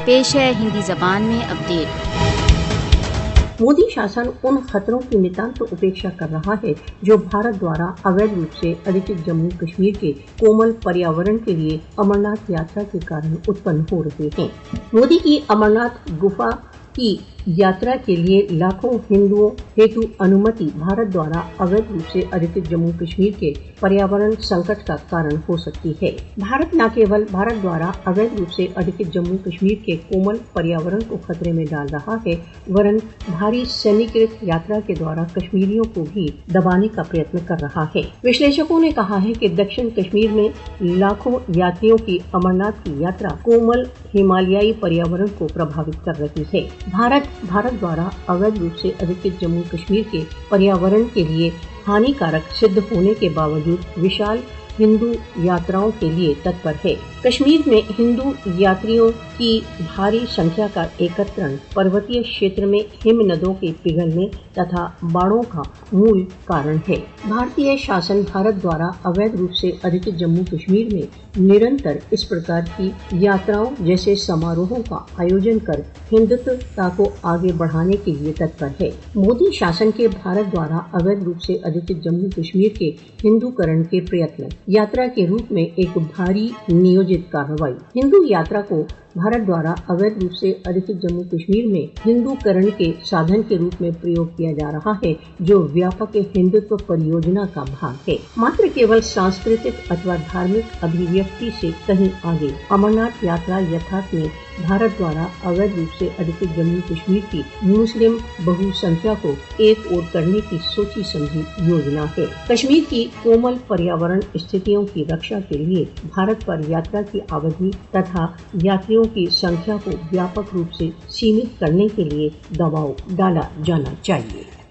پیش ہے ہندی زبان میں اپڈیٹ۔ مودی شاسن ان خطروں کی نتانت اپیکشا کر رہا ہے جو بھارت دوارا اویدھ روپ سے ادھکت جموں کشمیر کے کومل پریاورن کے لیے امرناتھ یاترا کے کارن اتپن ہو رہے ہیں۔ مودی کی امرناتھ گفا کی یاترا کے لیے لاکھوں ہندوؤں ہیتو انومتی بھارت دوارا اویدھ روپ سے ادھکت جموں کشمیر کے پریاورن سنکٹ کا کارن ہو سکتی ہے۔ بھارت نہ کیول بھارت دوارا اویدھ روپ سے ادھکت جموں کشمیر کے کومل پریاورن کو خطرے میں ڈال رہا ہے ورن بھاری سینیکرت یاترا کے دوارا کشمیریوں کو بھی دبانے کا پریتن کر رہا ہے۔ وشلیشکوں نے کہا ہے کہ دکشن کشمیر میں لاکھوں یاتریوں کی امرناتھ کی یاترا کومل ہمالیائی پریاورن کو پربھاوت کر رہی ہے۔ بھارت دوارا اویدھ روپ سے ادھکت جموں کشمیر کے پریاورن کے لیے ہانیکارک سدھ ہونے کے باوجود وشال ہندو یاتراؤں کے لیے تتپر ہے۔ کشمیر میں ہندو یاتریوں کی بھاری سنکھیا کا ایکترن پروتیہ چھیتر میں ہم ندوں کے پگھلنے تتھا باڑھوں کا مول کارن ہے۔ بھارتیہ شاسن بھارت دوارا اویدھ روپ سے ادھکت جموں کشمیر میں نرنتر اس پرکار کی یاتراؤں جیسے سماروہوں کا آیوجن کر ہندوتوتا کو آگے بڑھانے کے لیے تتپر ہے۔ مودی شاسن کے بھارت دوارا اویدھ روپ سے ادھکت جموں کشمیر کے ہندوکرن کے پریتن یاترا کے روپ میں ایک بھاری نیوجت کارروائی۔ ہندو یاترا کو بھارت دوارا اویدھ روپ سے ادھکت جموں کشمیر میں ہندو کرن کے سادھن کے روپ میں پریوگ کیا جا رہا ہے جو ویاپک ہندوتو پریوجنا کا بھاگ ہے۔ ماتر کیول سانسکرتک اتوا دھارمک ابھیویکتی سے کہیں آگے امرناتھ یاترا یتھارتھ میں بھارت دوارا اویدھ روپ سے ادھکت جموں کشمیر کی مسلم بہو سنکھیا کو ایک اور کرنے کی سوچی سمجھی یوجنا ہے۔ کشمیر کی کومل پریاورن استھتیوں کی رکشا کے لیے بھارت پر یاترا کی اودھی تتھا یاتریوں کی سنکھیا کو ویاپک روپ سے سیمت کرنے کے لیے دباؤ ڈالا جانا چاہیے۔